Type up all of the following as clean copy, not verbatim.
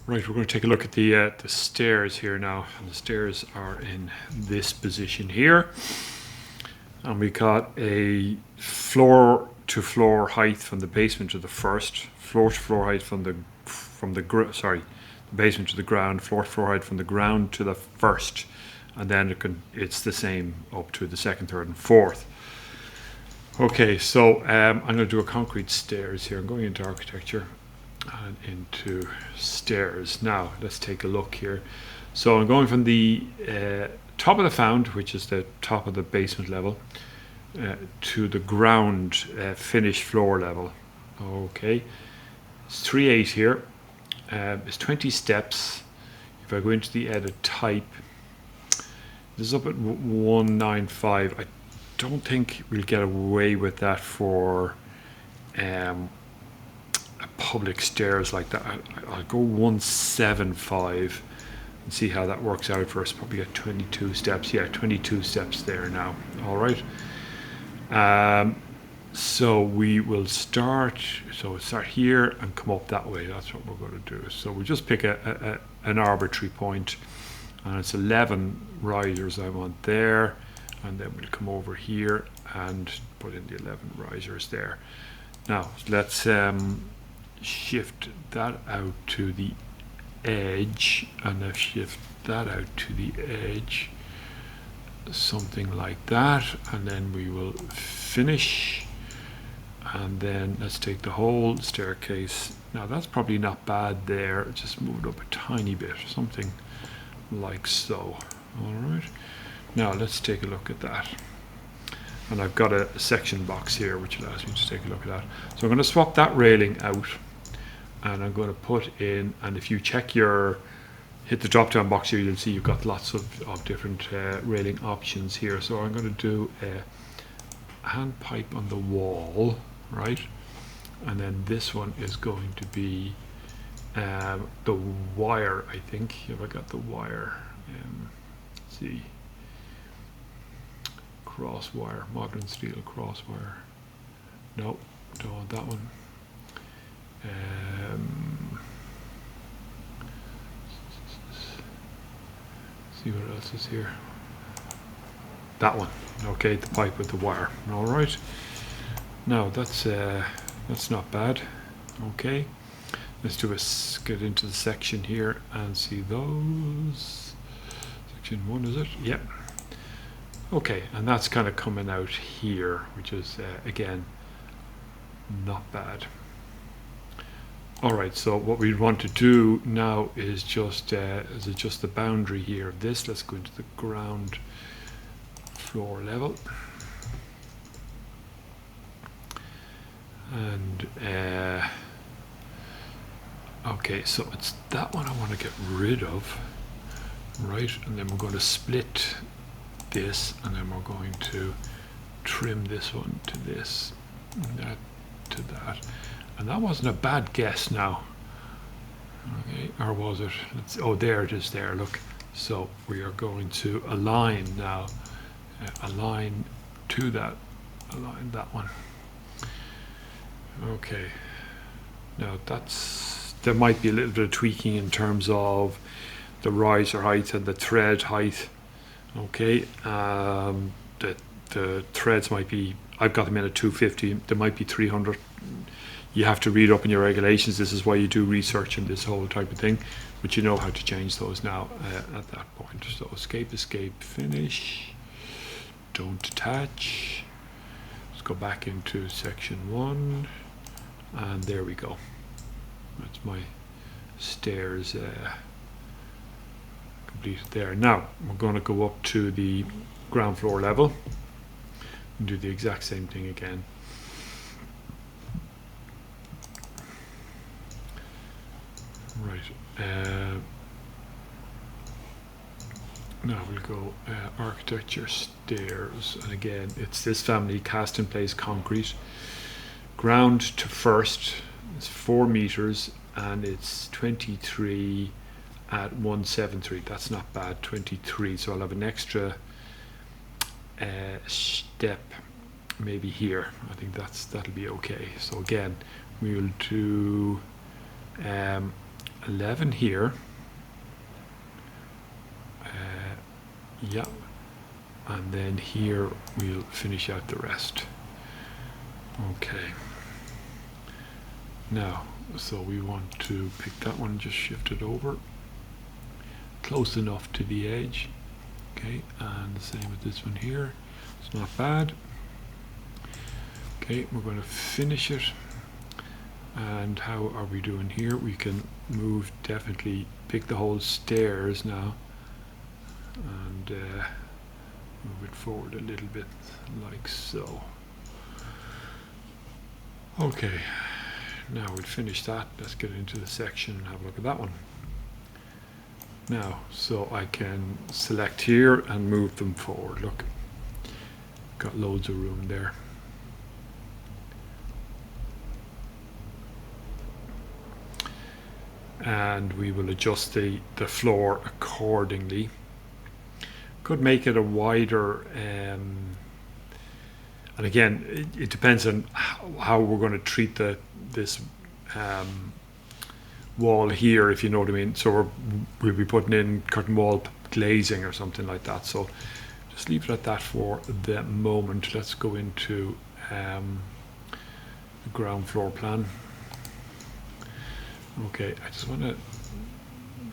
Right, we're going to take a look at the stairs here now. And the stairs are in this position here, and we got a floor to floor height from the basement to the first, floor to floor height from the basement to the ground, floor to floor height from the ground to the first, and then it's the same up to the second, third, and fourth. Okay, so I'm going to do a concrete stairs here. I'm going into architecture and into stairs. Now let's take a look here. So I'm going from the top of the found, which is the top of the basement level, to the ground finished floor level. Okay, it's 3.8 here. It's 20 steps. If I go into the edit type, this is up at 195. I don't think we'll get away with that for public stairs like that. I'll go 175 and see how that works out for us. Probably at 22 steps. Yeah, 22 steps there now. All right. So we will start. So we'll start here and come up that way. That's what we're going to do. So we'll just pick an arbitrary point, and it's 11 risers I want there, and then we'll come over here and put in the 11 risers there. Now let's shift that out to the edge, and then shift that out to the edge, something like that, and then we will finish. And then let's take the whole staircase. Now that's probably not bad there, just move it up a tiny bit, something like so. All right, now let's take a look at that. And I've got a section box here which allows me to take a look at that. So I'm going to swap that railing out, and I'm going to put in, and if you hit the drop down box here, you'll see you've got lots of different railing options here. So I'm going to do a hand pipe on the wall, right? And then this one is going to be the wire, I think. Have I got the wire? Let's see. Cross wire, modern steel cross wire. No, don't want that one. See what else is here. That one. Okay, the pipe with the wire. All right. Now that's not bad. Okay. Let's get into the section here and see those. Section 1, is it? Yep. Okay, and that's kind of coming out here, which is again not bad. All right, so what we want to do now is just adjust the boundary here of this. Let's go into the ground floor level, and okay, so it's that one I want to get rid of, right? And then we're going to split this, and then we're going to trim this one to this, and that to that. And that wasn't a bad guess now. Okay, or was it? Oh, there it is there, look. So we are going to align now, align to that, align that one. Okay, now there might be a little bit of tweaking in terms of the riser height and the thread height. Okay, the threads might be, I've got them in at 250, there might be 300. You have to read up in your regulations. This is why you do research and this whole type of thing, but you know how to change those now at that point. So escape, finish, don't attach. Let's go back into section 1, and there we go. That's my stairs completed there. Now we're going to go up to the ground floor level and do the exact same thing again. Right. Now we'll go architecture stairs, and again it's this family, cast in place concrete. Ground to first is 4 meters, and it's 23 at 173. That's not bad, 23. So I'll have an extra step maybe here. I think that'll be okay. So again, we will do 11 here. Yeah, and then here we'll finish out the rest. Okay. Now, so we want to pick that one, just shift it over close enough to the edge. Okay, and the same with this one here. It's not bad. Okay, we're going to finish it. And how are we doing here? We can move, definitely pick the whole stairs now and move it forward a little bit like so. Okay, now we'll finish that. Let's get into the section and have a look at that one. Now, so I can select here and move them forward. Look, got loads of room there. And we will adjust the floor accordingly. Could make it a wider, and again, it depends on how we're going to treat this wall here, if you know what I mean. So we'll be putting in curtain wall glazing or something like that. So just leave it at that for the moment. Let's go into the ground floor plan. Okay, I just want to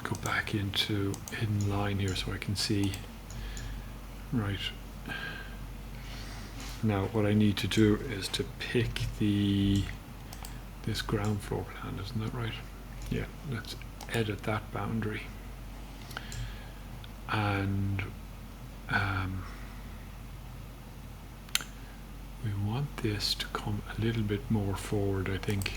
go back into hidden line here so I can see. Right. Now what I need to do is to pick this ground floor plan, isn't that right? Yeah, let's edit that boundary. And we want this to come a little bit more forward, I think.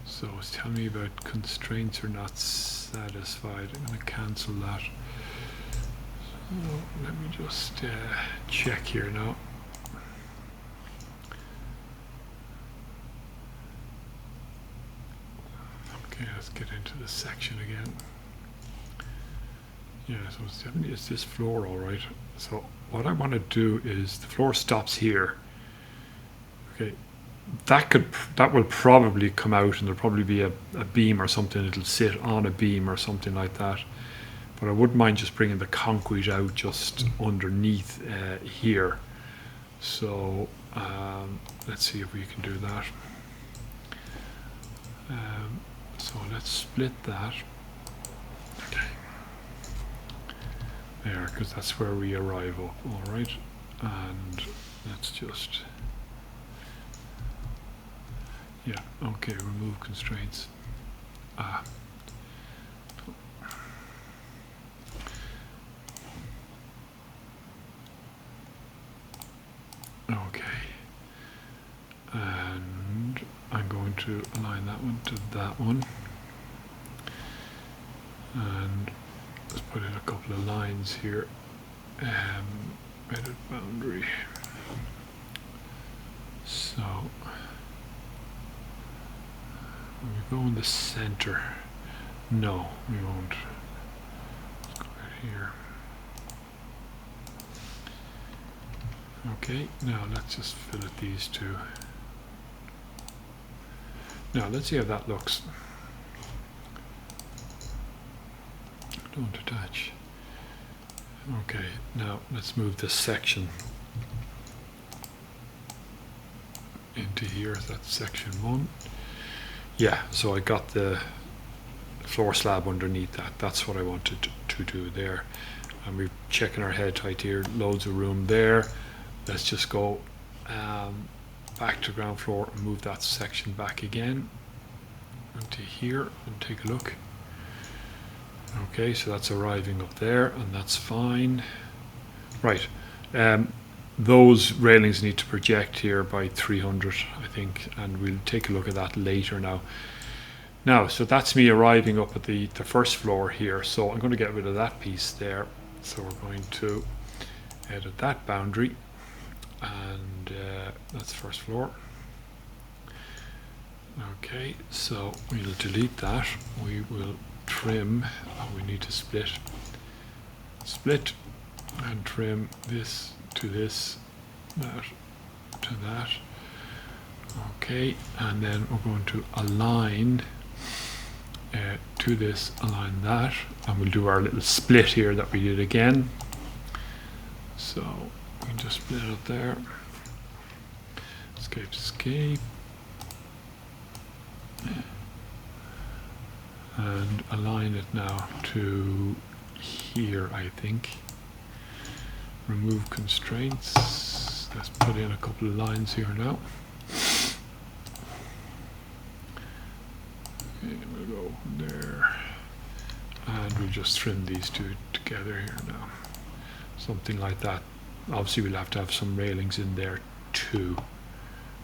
So it's telling me about constraints are not satisfied. I'm going to cancel that. So let me just check here now. Okay, let's get into the section again. Yeah, so it's definitely it's this floor, all right. So what I want to do is the floor stops here. Okay. That will probably come out, and there'll probably be a beam or something. It'll sit on a beam or something like that. But I wouldn't mind just bringing the concrete out just underneath here. So let's see if we can do that. So let's split that. Okay. There, because that's where we arrive up. All right, and let's just. Yeah, okay, remove constraints. Okay. And I'm going to align that one to that one. And let's put in a couple of lines here. Edit boundary. So we go in the center. No, we won't. Let's go right here. Okay, now let's just fillet these two. Now let's see how that looks. Don't attach. Okay, now let's move this section into here. That's section 1. Yeah, so I got the floor slab underneath that. That's what I wanted to do there. And we're checking our head height here. Loads of room there. Let's just go back to ground floor and move that section back again into here and take a look. Okay, so that's arriving up there, and that's fine. Right. Those railings need to project here by 300, I think, and we'll take a look at that later now. Now, so that's me arriving up at the first floor here, so I'm going to get rid of that piece there. So we're going to edit that boundary, and that's first floor. Okay, so we'll delete that. We will trim, we need to split. and trim this to this, that to that. Okay, and then we're going to align to this, align that, and we'll do our little split here that we did again. So we can just split it there. Escape, escape. And align it now to here, I think. Remove constraints. Let's put in a couple of lines here now. Okay, we'll go there. And we'll just trim these two together here now. Something like that. Obviously we'll have to have some railings in there too.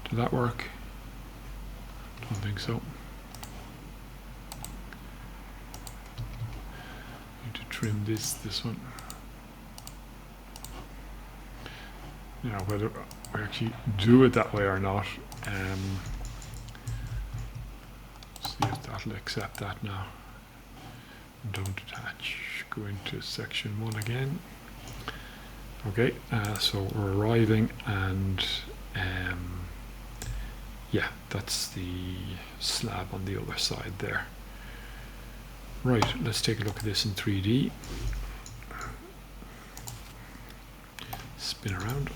Did that work? Don't think so. Need to trim this one. Now whether we actually do it that way or not, see if that'll accept that now. Don't attach. Go into section 1 again. Okay, so we're arriving, and yeah, that's the slab on the other side there. Right, let's take a look at this in 3D. Spin around.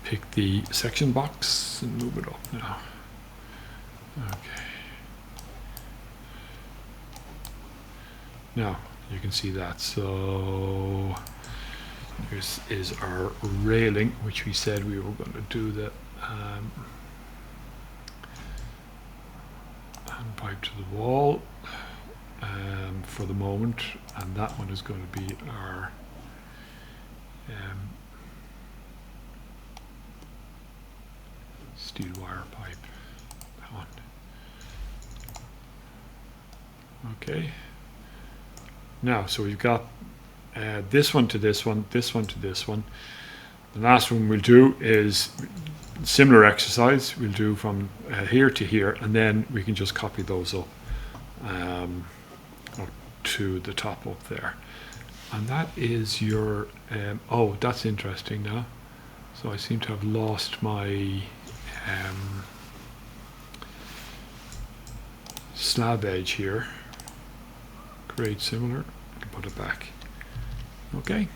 Pick the section box and move it up now. Okay. Now you can see that. So this is our railing, which we said we were going to do the hand pipe to the wall for the moment, and that one is going to be our steel wire pipe. That one. Okay. Now, so we've got this one to this one, this one to this one. The last one we'll do is similar exercise. We'll do from here to here, and then we can just copy those up to the top up there. And that is your, oh, that's interesting now. So I seem to have lost my slab edge here. Create similar, put it back. Okay.